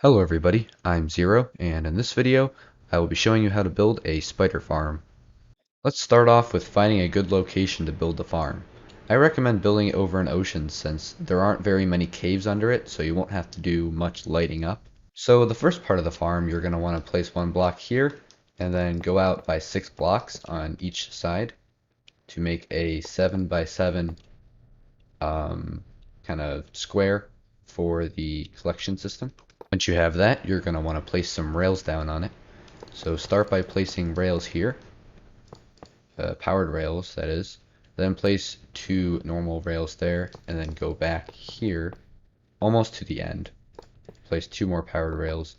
Hello everybody, I'm Zero, and in this video I will be showing you how to build a spider farm. Let's start off with finding a good location to build the farm. I recommend building it over an ocean since there aren't very many caves under it, so you won't have to do much lighting up. So the first part of the farm, you're going to want to place one block here, and then go out by 6 blocks on each side to make a 7 by 7 kind of square for the collection system. Once you have that, you're going to want to place some rails down on it. So start by placing rails here, powered rails that is. Then place 2 normal rails there, and then go back here, almost to the end. Place 2 more powered rails,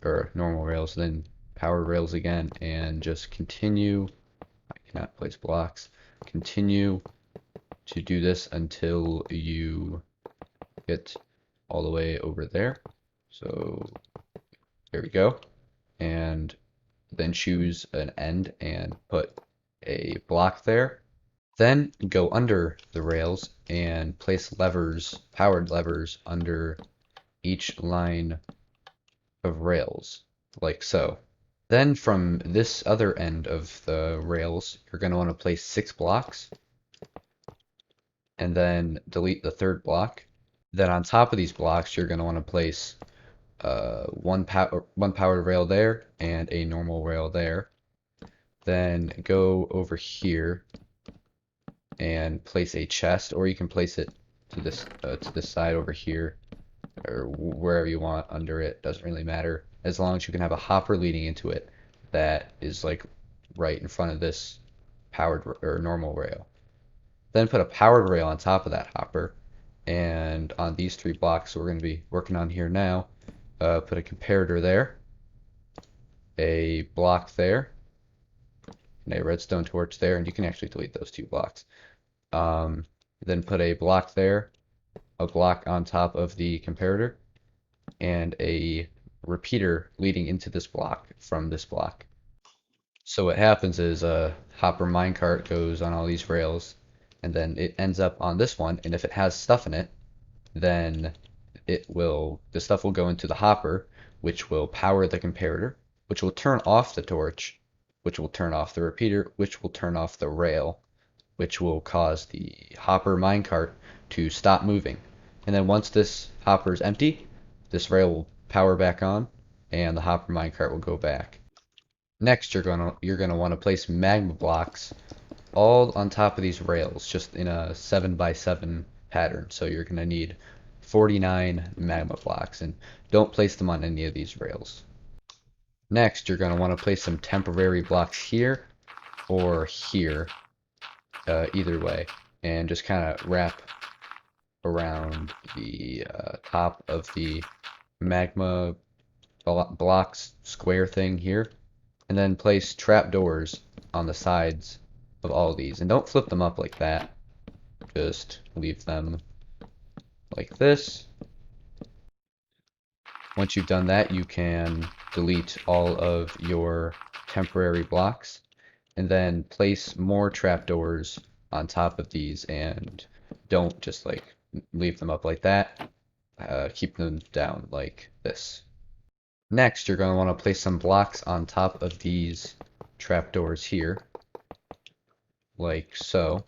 or normal rails, then powered rails again, and just continue. I cannot place blocks. Continue to do this until you get all the way over there. So there we go. And then choose an end and put a block there. Then go under the rails and place levers, powered levers, under each line of rails, like so. Then from this other end of the rails, you're going to want to place 6 blocks, and then delete the third block. Then on top of these blocks, you're going to want to place one powered rail there and a normal rail there. Then go over here and place a chest, or you can place it to this side over here, or wherever you want under it. Doesn't really matter, as long as you can have a hopper leading into it that is like right in front of this powered or normal rail. Then put a powered rail on top of that hopper, and on these 3 blocks we're going to be working on here now, put a comparator there, a block there, and a redstone torch there, and you can actually delete those 2 blocks. Then put a block there, a block on top of the comparator, and a repeater leading into this block from this block. So what happens is a hopper minecart goes on all these rails, and then it ends up on this one, and if it has stuff in it, then the stuff will go into the hopper, which will power the comparator, which will turn off the torch, which will turn off the repeater, which will turn off the rail, which will cause the hopper minecart to stop moving. And then once this hopper is empty, this rail will power back on, and the hopper minecart will go back. Next, you're gonna want to place magma blocks all on top of these rails, just in a 7 by 7 pattern. So you're gonna need 49 magma blocks, and don't place them on any of these rails. Next, you're gonna want to place some temporary blocks here or here, either way, and just kind of wrap around the top of the magma blocks square thing here, and then place trapdoors on the sides of all of these, and don't flip them up like that, just leave them like this. Once you've done that, you can delete all of your temporary blocks, and then place more trapdoors on top of these, and don't just like leave them up like that. Keep them down like this. Next, you're going to want to place some blocks on top of these trapdoors here, like so.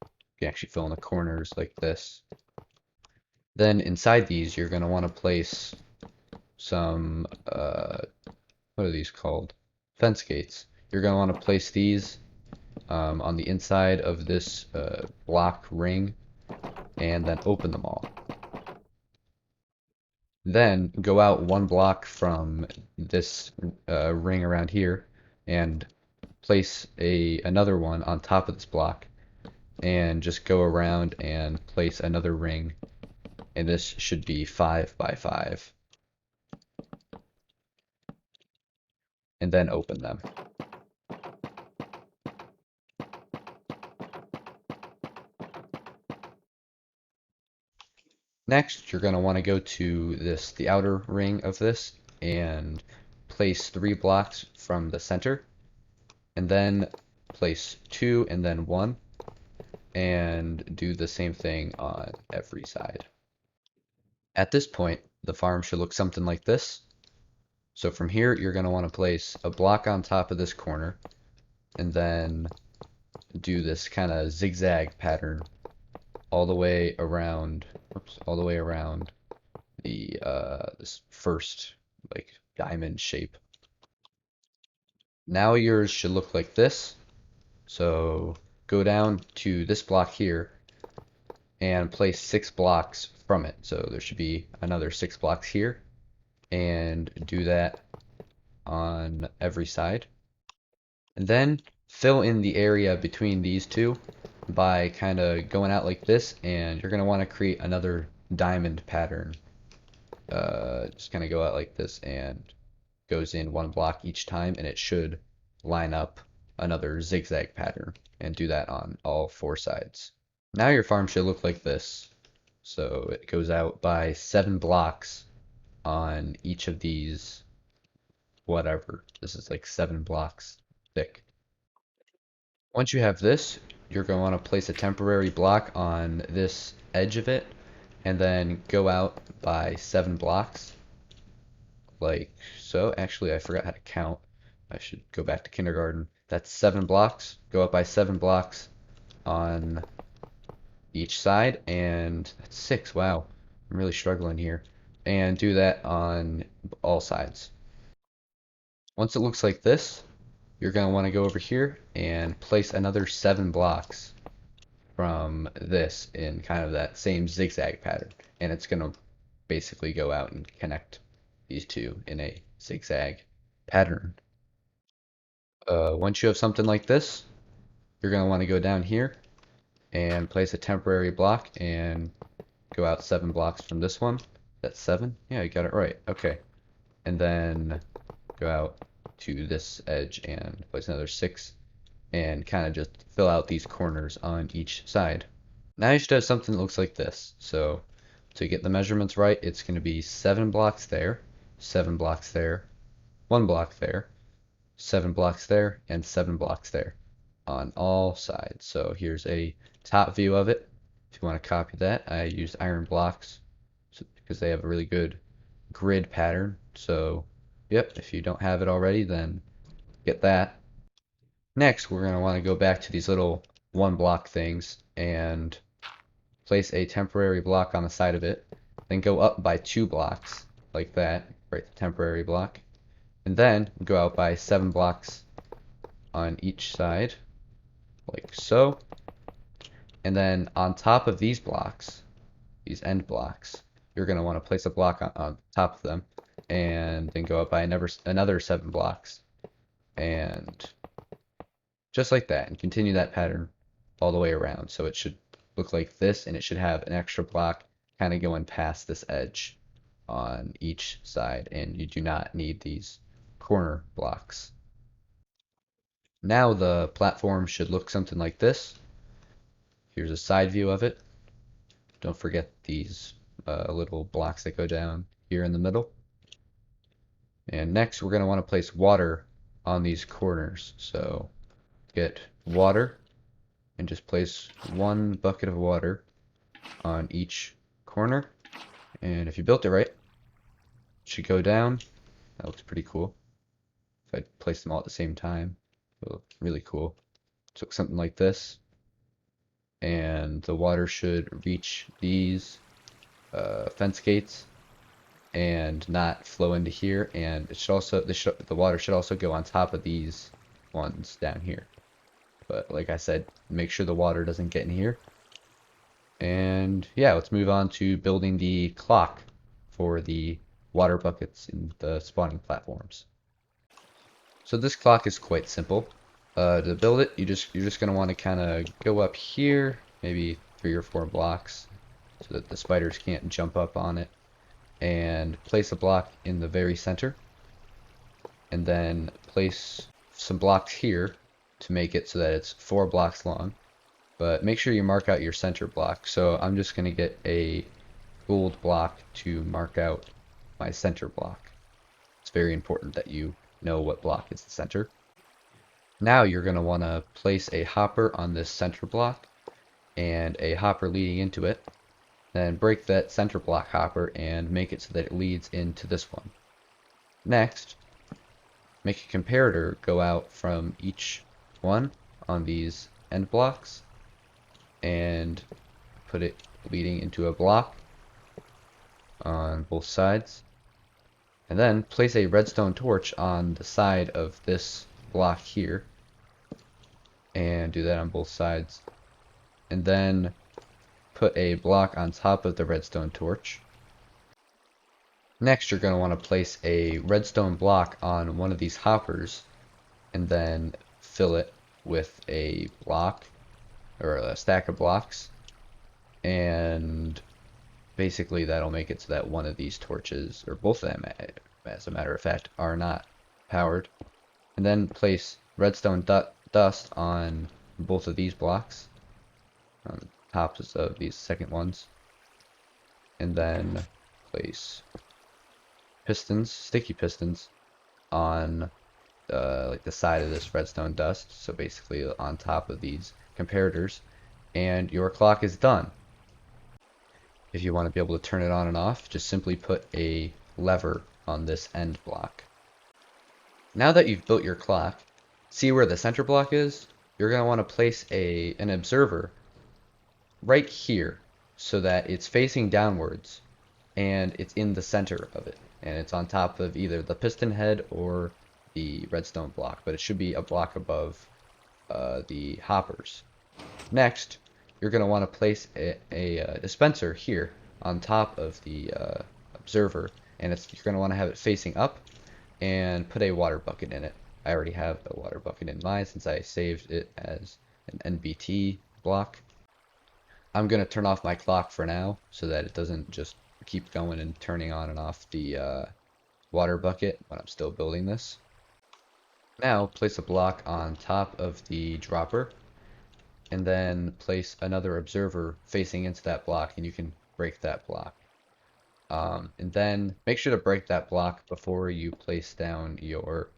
You can actually fill in the corners like this. Then inside these, you're going to want to place some, what are these called? Fence gates. You're going to want to place these on the inside of this block ring, and then open them all. Then go out 1 block from this ring around here and place another one on top of this block, and just go around and place another ring, and this should be 5 by 5, and then open them. Next, you're going to want to go to the outer ring of this, and place 3 blocks from the center, and then place 2 and then 1, and do the same thing on every side. At this point, the farm should look something like this. So from here, you're going to want to place a block on top of this corner, and then do this kind of zigzag pattern all the way around, all the way around the this first like diamond shape. Now yours should look like this. So go down to this block here and place 6 blocks from it. So there should be another 6 blocks here, and do that on every side. And then fill in the area between these two by kind of going out like this, and you're going to want to create another diamond pattern. Just kind of go out like this and goes in 1 block each time, and it should line up another zigzag pattern, and do that on all 4 sides. Now your farm should look like this. So it goes out by 7 blocks on each of these, whatever. This is like 7 blocks thick. Once you have this, you're going to want to place a temporary block on this edge of it, and then go out by 7 blocks, like so. Actually, I forgot how to count. I should go back to kindergarten. That's 7 blocks. Go up by 7 blocks on each side, and that's 6. Wow, I'm really struggling here. And do that on all sides. Once it looks like this, you're going to want to go over here and place another 7 blocks from this in kind of that same zigzag pattern. And it's going to basically go out and connect these two in a zigzag pattern. Once you have something like this, you're going to want to go down here and place a temporary block and go out 7 blocks from this one. That's 7? Yeah, you got it right. Okay. And then go out to this edge and place another 6, and kind of just fill out these corners on each side. Now you should have something that looks like this. So to get the measurements right, it's going to be 7 blocks there, 7 blocks there, 1 block there, 7 blocks there, and 7 blocks there on all sides. So here's a top view of it. If you want to copy that, I used iron blocks because they have a really good grid pattern. So yep, if you don't have it already, then get that. Next, we're going to want to go back to these little 1 block things and place a temporary block on the side of it. Then go up by 2 blocks, like that, right, the temporary block. And then go out by 7 blocks on each side, like so. And then on top of these blocks, these end blocks, you're going to want to place a block on top of them, and then go up by another 7 blocks, and just like that, and continue that pattern all the way around. So it should look like this, and it should have an extra block kind of going past this edge on each side, and you do not need these corner blocks. Now the platform should look something like this. Here's a side view of it. Don't forget these little blocks that go down here in the middle. And next we're going to want to place water on these corners. So get water and just place 1 bucket of water on each corner. And if you built it right, it should go down. That looks pretty cool. If I place them all at the same time, it will look really cool. So something like this. And the water should reach these fence gates and not flow into here. And it should also the water should also go on top of these ones down here. But like I said, make sure the water doesn't get in here. And yeah, let's move on to building the clock for the water buckets in the spawning platforms. So this clock is quite simple. To build it, you're just gonna want to kind of go up here, maybe 3 or 4 blocks, so that the spiders can't jump up on it, and place a block in the very center, and then place some blocks here to make it so that it's 4 blocks long. But make sure you mark out your center block. So I'm just gonna get a gold block to mark out my center block. It's very important that you know what block is the center. Now you're going to want to place a hopper on this center block and a hopper leading into it. Then break that center block hopper and make it so that it leads into this one. Next, make a comparator go out from each one on these end blocks and put it leading into a block on both sides. And then place a redstone torch on the side of this block here and do that on both sides. And then put a block on top of the redstone torch. Next, you're going to want to place a redstone block on one of these hoppers and then fill it with a block or a stack of blocks, and basically that'll make it so that one of these torches, or both of them as a matter of fact, are not powered. And then place redstone dust on both of these blocks, on the tops of these second ones, and then place pistons, sticky pistons, on like the side of this redstone dust, so basically on top of these comparators, and your clock is done. If you want to be able to turn it on and off, just simply put a lever on this end block. Now that you've built your clock, see where the center block is? You're going to want to place an observer right here so that it's facing downwards and it's in the center of it, and it's on top of either the piston head or the redstone block, but it should be a block above the hoppers. Next, you're going to want to place a dispenser here on top of the observer, and you're going to want to have it facing up and put a water bucket in it. I already have a water bucket in mine since I saved it as an NBT block. I'm going to turn off my clock for now so that it doesn't just keep going and turning on and off the water bucket when I'm still building this. Now place a block on top of the dropper and then place another observer facing into that block, and you can break that block. And then make sure to break that block before you place down your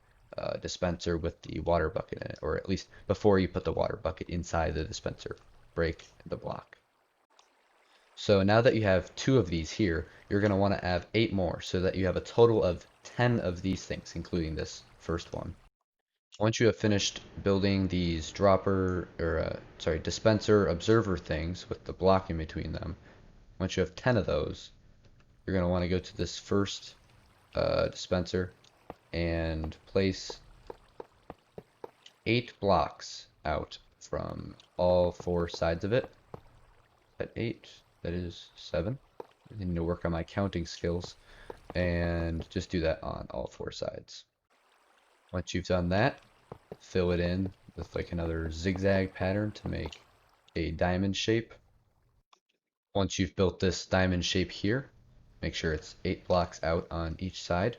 dispenser with the water bucket in it, or at least before you put the water bucket inside the dispenser. Break the block. So now that you have 2 of these here, you're going to want to have 8 more so that you have a total of 10 of these things, including this first one. Once you have finished building these dispenser observer things with the block in between them, once you have 10 of those, you're going to want to go to this first dispenser and place 8 blocks out from all 4 sides of it. At 8, that is 7. I need to work on my counting skills, and just do that on all 4 sides. Once you've done that, fill it in with like another zigzag pattern to make a diamond shape. Once you've built this diamond shape here, make sure it's 8 blocks out on each side.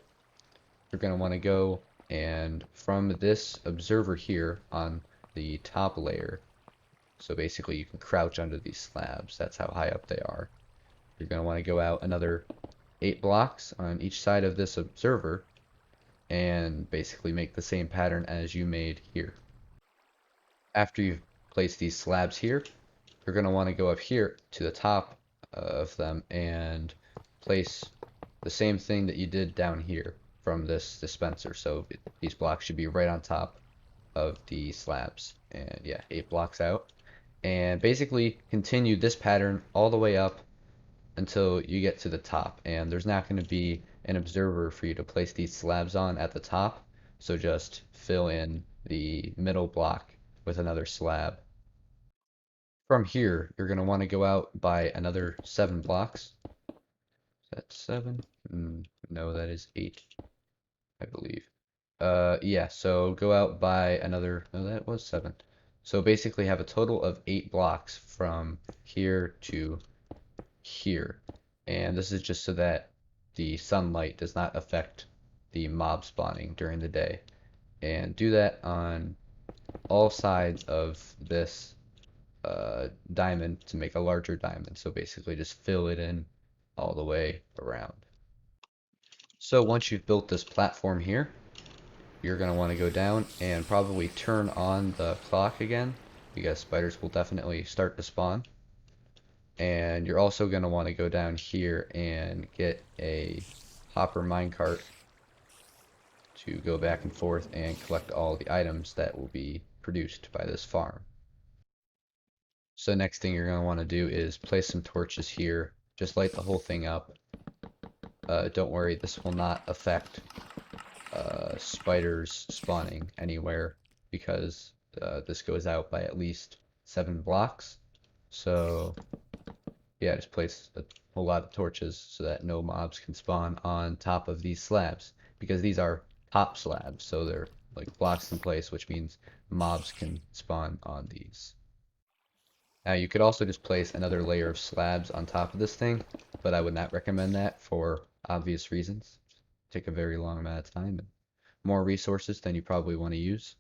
You're going to want to go and from this observer here on the top layer, so basically you can crouch under these slabs, that's how high up they are. You're going to want to go out another 8 blocks on each side of this observer and basically make the same pattern as you made here. After you've placed these slabs here, you're going to want to go up here to the top of them and place the same thing that you did down here from this dispenser. So these blocks should be right on top of the slabs. And yeah, 8 blocks out. And basically continue this pattern all the way up until you get to the top. And there's not going to be an observer for you to place these slabs on at the top. So just fill in the middle block with another slab. From here, you're going to want to go out by another 7 blocks. Is that 7? No, that is 8, I believe. Yeah, so go out by another, no, that was 7. So basically have a total of 8 blocks from here to here. And this is just so that the sunlight does not affect the mob spawning during the day. And do that on all sides of this diamond to make a larger diamond. So basically just fill it in all the way around. So once you've built this platform here, you're going to want to go down and probably turn on the clock again, because spiders will definitely start to spawn. And you're also going to want to go down here and get a hopper minecart to go back and forth and collect all the items that will be produced by this farm. So next thing you're going to want to do is place some torches here. Just light the whole thing up. Don't worry, this will not affect spiders spawning anywhere because this goes out by at least 7 blocks. So yeah, just place a whole lot of torches so that no mobs can spawn on top of these slabs, because these are top slabs, so they're like blocks in place, which means mobs can spawn on these. Now you could also just place another layer of slabs on top of this thing, but I would not recommend that for obvious reasons. Take a very long amount of time and more resources than you probably want to use.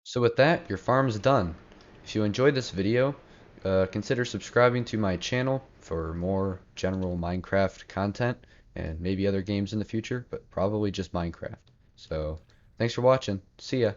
So with that, your farm's done. If you enjoyed this video, consider subscribing to my channel for more general Minecraft content and maybe other games in the future, but probably just Minecraft. So thanks for watching. See ya.